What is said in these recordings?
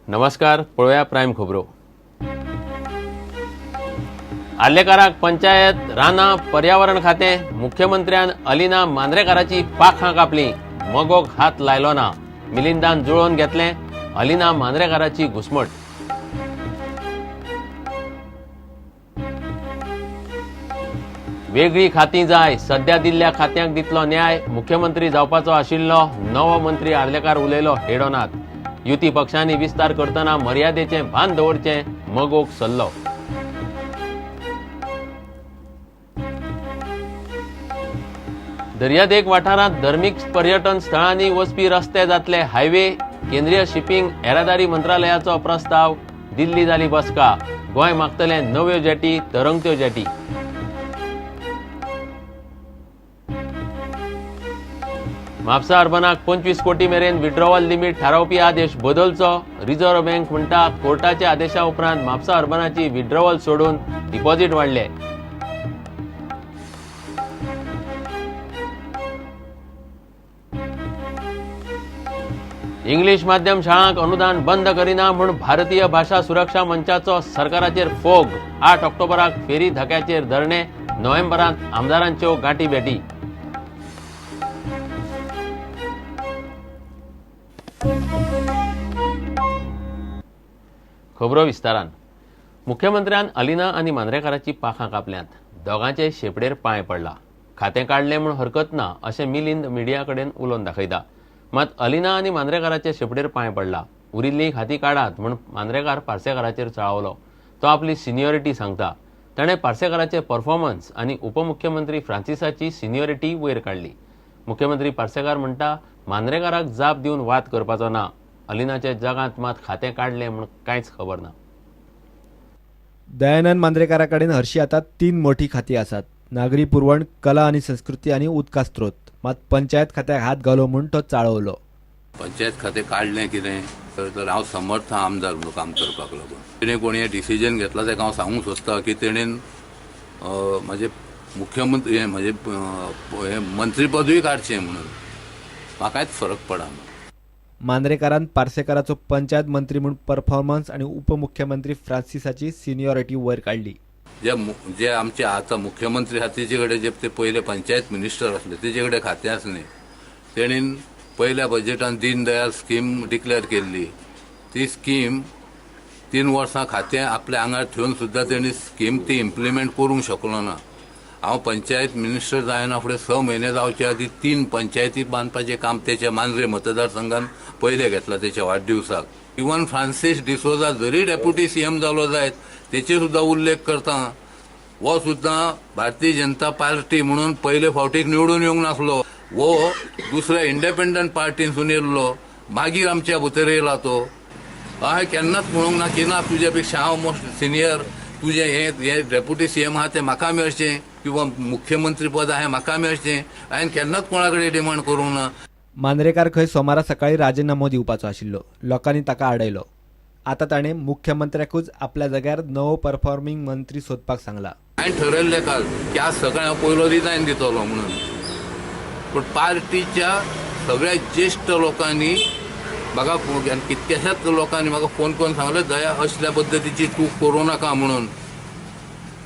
नमस्कार, पळोवया प्रायम खबरो। आर्लेकाराक पंचायत, रानां, पर्यावरण खाते, मुख्यमंत्र्यान अलिना मांद्रेकाराची पाखां कापली, मगोक हात लायलो ना, मिलिंदान जुळोवन घेतले, अलिना मांद्रेकाराची घुसमट। वेगळी खाती जाय, सध्या दिल्ल्या खात्यांक दितलो न्याय, मुख्यमंत्री जावपाचो आशिल्लो नवो मंत्री आर्लेकार उलयलो हेडोनात। युती पक्षांनी विस्तार करतना मर्यादेचें भान दवरचें, मगोक सल्लो। दर्यादेग वाठारांत धर्मीक पर्यटन स्थळांनी वचपी रस्ते जातले हायवे, केंद्रीय शिपिंग येरादारी मंत्रालयाचो प्रस्ताव, दिल्ली जाली बसका, गोंय मागतले नव्यो जेटी, तरंगत्यो जेटी। म्हापसा अर्बनाक 25 कोटी मेरेन विड्रॉवल लिमीट थारावपी आदेश बदलचो, रिझर्व्ह बँक म्हणटा कोर्टाच्या आदेशा उपरांत म्हापसा अर्बनाची विड्रॉवल सोडून डिपॉझिट वाडले। इंग्लीश माध्यम शाळांक अनुदान बंद करिना म्हूण भारतीय भाषा सुरक्षा मंचाचो सरकाराचेर फोग, 8 ऑक्टोबराक फेरी धक्क्याचेर धरणे, नोव्हेंबरांत आमदारांच्यो गाठी भेटी। खबरो विस्तारान। मुख्यमंत्र्यान अलिना आनी मांद्रेकाराची पाखां कापल्यांत, दोगांचे शेपडेर पांय पडला। खातें काडलें म्हूण हरकत ना अशें मिलिंद मिडिया कडेन उलोवन दाखयता। मात अलिना आनी मांद्रेकाराचे शेपडेर पांय पडला, उरिल्ली खाती काडात म्हूण मांद्रेकार पार्सेकाराचेर चळावलो। तो आपली सिनियरिटी सांगता। ताणें पार्सेकाराचे परफॉर्मन्स आनी उपमुख्यमंत्री फ्रांसिसाची सिनियरिटी वयर काडली। मुख्यमंत्री पार्सेकार म्हणटा मांद्रेकाराक जाप दिवन वाद करपाचो ना, अलिनाचे जगांत मात खातें काडलें म्हूण कांयच खबर ना। दयानंद मांद्रेकारा कडेन हरशीं आतां 3 मोठी खातीं आसात, नागरी पुरवण, कला आनी संस्कृती आनी उदका स्त्रोत। मात पंचायत खात्याक हात घालो म्हूण तो चाळवलो। पंचायत खातें काडलें कितें तर हांव समर्थ आमदार म्हणून काम करपाक लागून तेणें कोणी डिसिजन घेतला तेका हांव सांगूंक सोदता की तेणेन म्हाजे मुख्यमंत्री म्हाजे मंत्रीपदूय काडचें म्हणून म्हाकाच फरक पडना। मांद्रेकारान पार्सेकाराचो पंचायत मंत्री म्हूण परफॉर्मन्स आनी उपमुख्यमंत्री फ्रांसिसाची सिनियरिटी वयर काडली। जे आमचे आतां मुख्यमंत्री आहा तेजे कडेन जे ते पयले पंचायत मिनिस्टर आसले तेजे कडेन खातें आसलें, तेणीन पयल्या बजेटान दीन दयाल स्कीम डिक्लेअर केल्ली। ती स्कीम 3 वर्सां खातें आपल्या आंगार ठेवन सुद्दां तेणी स्कीम ती इम्प्लिमेंट करूंक शकलो ना। हांव पंचायत मिनिस्टर जायना फुडें 6 म्हयने जावचे आदी 3 पंचायती बांदपाचें काम तेच्या मांद्रे मतदारसंघान पयले घेतला तेच्या वाडदिवसाक। इवन फ्रांसीस डिसोजा जरी डेप्युटी सीएम जालो जायत तेचे सुद्दां उल्लेख करता, वो सुद्दां भारतीय जनता पार्टी म्हणून पयले फावटीक निवडून येवंक नासलो, वो दुसऱ्या इंडिपेंडंट पार्टीसून येयल्लो, मागीर आमच्या भितर येयला तो। हांवें केन्नाच म्हणूंक ना की ना तुज्या पेक्षा हांव मोस्ट सिनियर, तुजें हे डेप्युटी सीएम आहा तें म्हाका मेळचें किंवा मुख्यमंत्री पद आहे म्हाका मेळचें, हांवें केन्नाच कोणा कडेन डिमांड करूंक ना। मांद्रेकार खंय सोमारा सकाळी राजिनामो दिवपाचो आशिल्लो, लोकांनी ताका आडयलो। आतां ताणें मुख्यमंत्र्याकूच आपल्या जाग्यार नवो परफॉर्मिंग मंत्री सोदपाक सांगला। हांवें ठरयल्लें काल की आज सकाळी हांव पयलो रिजायन दितलो म्हणून, पूण पार्टीच्या सगळ्या ज्येश्ठ लोकांनी म्हाका कितक्याशाच लोकांनी म्हाका फोन करून सांगलें दया असल्या पद्दतीची चूक करूं नाका म्हणून,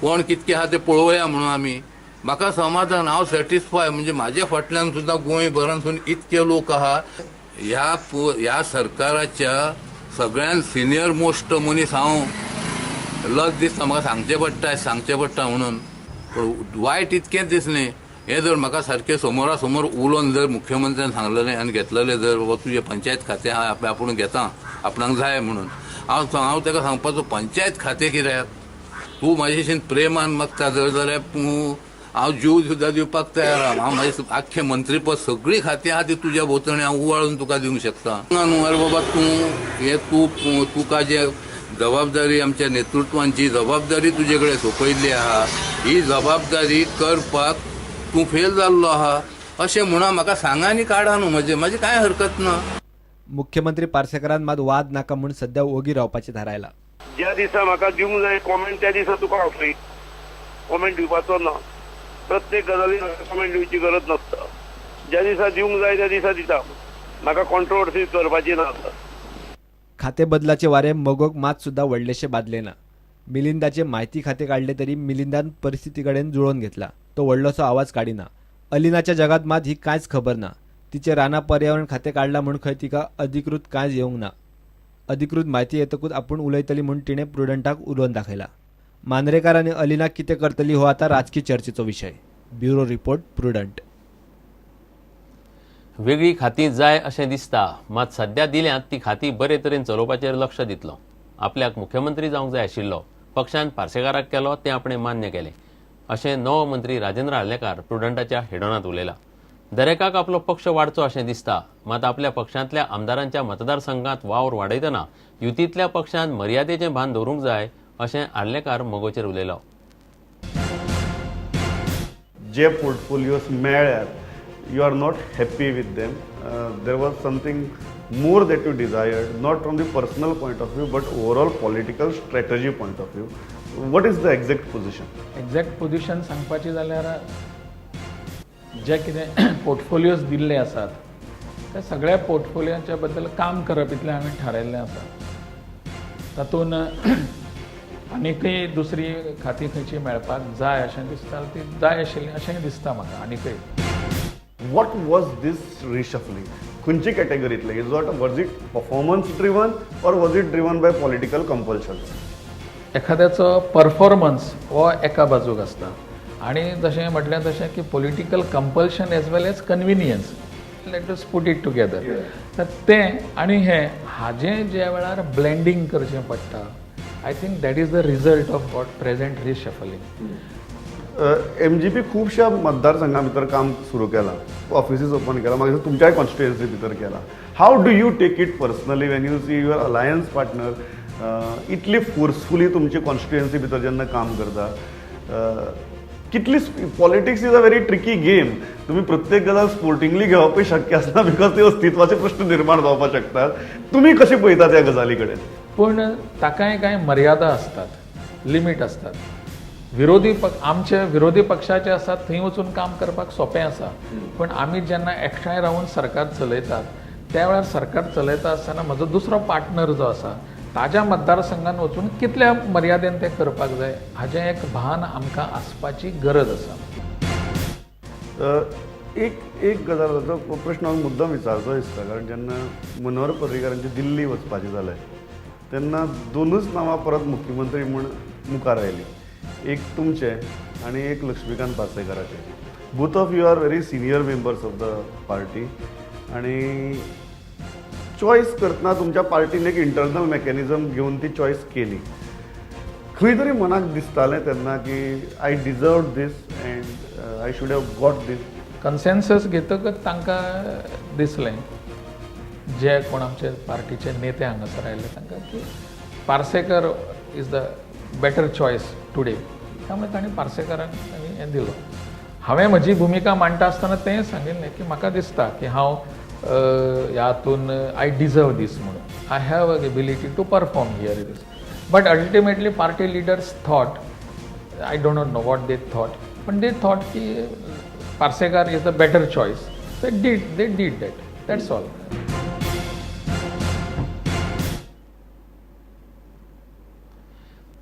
कोण कितके आहा ते पळोवया म्हणून आमी। म्हाका समाधान, हांव सॅटिस्फाय, म्हणजे म्हाज्या फाटल्यान सुद्दां गोंयभरांसून इतके लोक आहा। ह्या सरकाराच्या सगळ्यान सिनियर मोस्ट मनीस हांव लज दिसता, म्हाका सांगचें पडटा म्हणून। पूण वायट इतकेंच दिसलें, हें जर म्हाका सारकें समोरासमोर उलोवन जर मुख्यमंत्र्यान सांगलेलें आनी घेतलेलें जर वो तुजें पंचायत खातें आपूण घेता आपणाक जाय म्हणून, हांव ताका सांगपाचो पंचायत खातें कित्याक, तूं म्हाजेशीन प्रेमान मागता जर जाल्यार हांव जीव सुद्दां दिवपाक तयार आहा। हांव म्हाजें आख्खें मंत्रीपद सगळीं खातीं आहा ती तुज्या भोंवतणी हांव उवाळून तुका दिवंक शकता। अरे बाबा तुका जे जबाबदारी आमच्या नेतृत्वांची जबाबदारी तुजे कडेन सोपयल्ली आहा, ही जबाबदारी करपाक तूं फेल जाल्लो आहा अशें म्हणून म्हाका सांगा आनी काडा न्हू, म्हाजी कांय हरकत ना। मुख्यमंत्री पार्सेकारान मात वाद नाका म्हूण सध्या ओगी रावपाचें थारायला। ज्या दिसा म्हाका दिवंक जाय कॉमेंट त्या दिसा तुका हांव फ्री, कॉमेंट दिवपाचो ना। प्रत्येक गजालीन कॉमेंट दिवची गरज नासता। ज्या दिसा दिवंक जाय त्या दिसा दिता, म्हाका कॉन्ट्रोवर्सी करपाची ना। खाते बदलाचे वारे मगोक मात सुद्धा व्हडलेशे बादले ना. मिलिंदाचे माहिती खाते काढले तरी मिलिंदान परिस्थितीकडेन जुळवून घेतला. तो व्हडलोसो आवाज काढिना. अलिनाच्या जगात मात ही कांयच खबर ना. तिचे राणा पर्यावरण खाते काढला म्हूण खंय तिका अधिकृत कांयच येवंक ना. अधिकृत माहिती येतकूच आपूण उलयतली म्हूण तिणें प्रुडंटाक उलोवन दाखयला. मांद्रेकार आनी अलिना कितें करतली हो आता राजकीय चर्चेचो विशय. Bureau report, prudent. वेगळी खाती जाय अशें दिसता, मात सध्या दिल्यांत ती खाती बरे तरेन चलोवपाचेर लक्ष दितलो. आपल्याक मुख्यमंत्री जावंक जाय आशिल्लो, पक्षान पार्सेकाराक केलो तें आपणें मान्य केलें अशें नवो मंत्री राजेंद्र आर्लेकार प्रुडंटाच्या हेडोनांत उलयला. दरेकाक आपलो पक्ष वाडचो अशें दिसता, मात आपल्या पक्षांतल्या आमदारांच्या मतदारसंघात वावर वाडयतना युतींतल्या पक्षांत मर्यादेचें भान दवरूंक जाय अशें आर्लेकार मोगोचेर उलयलो. जे पोर्टफोलियोज मेळ्ळ्यात, you are not happy with them. There was something more that you desired, not from the personal point of view, but overall political strategy point of view. What is the exact position? Exact position सांगपाची जाल्यार जे कितें portfolios दिल्ले आसात त्या सगळ्या पोर्टफोलियोच्या बद्दल काम करप इतलें हांवें थारायल्लें आसा. तातूंत आनीकय दुसरी खाती खंयची मेळपाक जाय अशें दिसता, ती जाय आशिल्ली अशें दिसता म्हाका. आनीकय What was this reshuffling? खंयची कॅटेगरीतले? Was it performance driven or was it driven by political compulsion? एखाद्याचो परफॉर्मन्स हो एका बाजूक आसता आनी जशें म्हटलें तशें की political compulsion as well as convenience, let us put it together. तर तें आनी हें हाजें ज्या वेळार ब्लेंडिंग करचें पडटा, I think that is the result of what present reshuffling. MGP खुबशा मतदारसंघा भितर काम सुरू केलां, ऑफिसीस ओपन केला, मागीर तुमच्याय कॉन्स्टिट्युएन्सी भितर केला. How do you take it personally when you see your alliance partner इतली फोर्सफुली तुमची कॉन्स्टिट्युएन्सी भितर जेन्ना काम करता? कितली politics is a very tricky game. तुम्ही प्रत्येक गजाल स्पोर्टिंगली घेवपूय शक्य आसना, बिकॉज ते अस्तित्वाचे प्रश्न निर्माण जावपाक शकतात. तुम्ही कशी पळयता त्या गजाली कडेन? पूण ताकाय कांय मर्यादा आसतात, लिमीट आसतात. आमचे विरोधी पक्षाचे आसात थंय वचून काम करपाक सोंपें आसा, पण आमी जेन्ना एकठांय रावन सरकार चलयतात त्या वेळार सरकार चलयता आसतना म्हजो दुसरो पार्टनर जो आसा ताज्या मतदारसंघान वचून कितल्या मर्यादेन तें करपाक जाय हाजें एक भान आमकां आसपाची गरज आसा. एक गजाल प्रश्न हांव मुद्दम विचारचो दिसता, कारण जेन्ना मनोहर पर्रीकारांची दिल्ली वचपाचें जालें तेन्ना दोनूच नांवां परत मुख्यमंत्री म्हूण मुखार आयलीं. एक तुमचे आणि एक लक्ष्मीकांत पार्सेकाराचे. Both of you are very senior members of the party, आणि चॉईस करतना तुमच्या पार्टीन एक इंटरनल मेकॅनिझम घेऊन ती चॉईस केली. खंय तरी मनाक दिसतालें तेन्ना की I deserve this and I should have got this. Consensus घेतकच तांकां दिसलें, जे कोण आमचे पार्टीचे नेते हांगासर आयले तांकां, की Parsekar is the better choice today. त्यामुळे ताणें पार्सेकाराक हें दिलो. हांवें म्हजी भुमिका मांडटा आसतना तें सांगिल्लें की म्हाका दिसता की हांव ह्या हातून आय डिजर्व दीस म्हणून, I have a ability to perform here this. But ultimately party leaders thought, I don't know what they thought, पण दे थॉट की Parsekar is the better choice. They did that, that's all.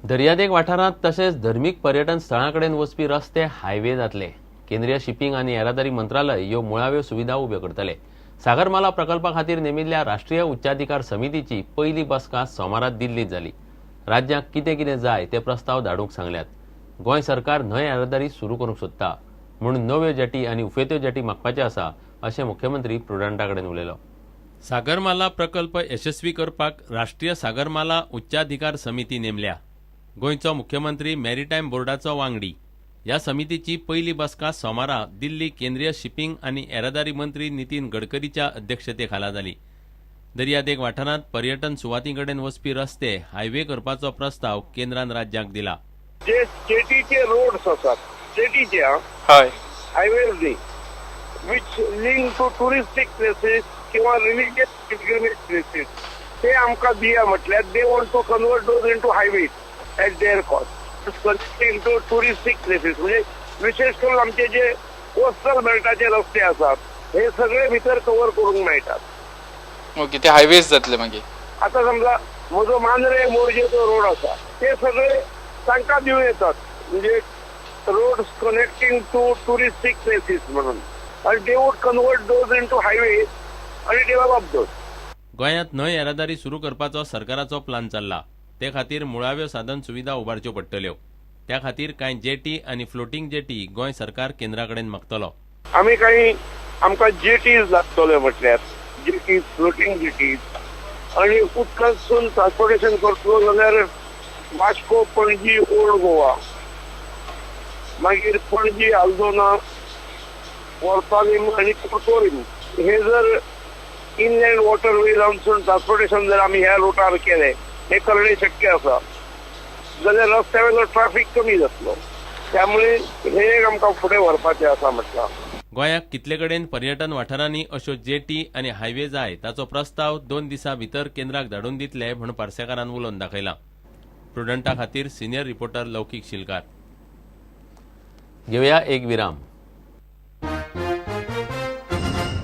दर्यादेग वाठारांत तशेंच धर्मीक पर्यटन स्थळां कडेन वचपी रस्ते हायवे जातले. केंद्रीय शिपिंग आनी येरादारी मंत्रालय ह्यो मुळाव्यो सुविधा उब्यो करतले. सागरमाला प्रकल्पा खातीर नेमिल्ल्या राष्ट्रीय उच्चाधिकार समितीची पयली बसका सोमारात दिल्लीत जाली. राज्यांक कितें कितें जाय ते प्रस्ताव धाडूंक सांगल्यात. गोंय सरकार न्हंय येरादारी सुरू करूंक सोदता म्हणून नव्यो जेटी आनी उफेत्यो जेटी मागपाचे आसा अशें मुख्यमंत्री प्रुडंटा कडेन उलयलो. सागरमाला प्रकल्प यशस्वी करपाक राष्ट्रीय सागरमाला उच्चाधिकार समिती नेमल्या. गोंयचो मुख्यमंत्री मॅरीटायम बोर्डाचो वांगडी. ह्या समितीची पयली बसका सोमारा दिल्ली केंद्रीय शिपिंग आनी येरादारी मंत्री नितीन गडकरीच्या अध्यक्षतेखाला जाली. दर्यादेग वाठारांत पर्यटन सुवाती कडेन वचपी रस्ते हायवे करपाचो प्रस्ताव केंद्रान राज्यांक दिला. जे स्टेटीचे रोड्स आसात, स्टेटीचे हायवेज न्ही, which link to touristic places किंवा रिलिजियस पिलग्रिमेज प्लेसीस, ते आमकां दिया म्हटल्यार they want to convert those into highways at their cost. Into touristic places म्हणजे विशेष करून आमचे जे कोस्टल बेल्टाचे रस्ते आसात हे सगळे भितर कव्हर करूंक मेळटात. ओके, ते हायवेज जातले मागीर. आता समजा म्हजो मांद्रे मोरजेचो रोड आसा ते सगळे तांकां दिवन येतात म्हणजे roads connecting to touristic places म्हणून आणि they would convert those into highway आणि डेव्हलप दोज. गोंयांत न्हंय येरादारी सुरू करपाचो सरकाराचो प्लान चल्ला. ते खातीर मुळाव्यो साधन सुविधा उबारच्यो पडटल्यो. त्या खातीर कांय जेटी आनी फ्लोटिंग जेटी गोंय सरकार केंद्रा कडेन मागतलो. आमी काही आमकां जेटीज लागतल्यो म्हटल्यार जेटीज फ्लोटिंग जेटीज आणि उदकांतसून ट्रान्सपोर्टेशन करतलो जाल्यार वास्को पणजी ओल्ड गोवा मागीर पणजी आल्दोना वर्सालीम आणि कोर्टोरीम हे जर इनलँड वॉटरवे जावनसून ट्रान्सपोर्टेशन जर आमी ह्या रुटार केलें हे करणे शक्य आसा जाल्यार रस्त्या वयलो ट्रॅफिक कमी जातलो. त्यामुळे हे एक आमकां फुडें व्हरपाचें आसा म्हटलां. गोंयाक कितले कडेन पर्यटन वाठारांनी अश्यो जेटी आनी हायवे जाय ताचो प्रस्ताव 2 दिसां भितर केंद्राक धाडून दितले म्हूण पार्सेकारान उलोवन दाखयला. प्रुडंटा खातीर सिनियर रिपोर्टर लौकीक शिलकार. घेवया एक विराम.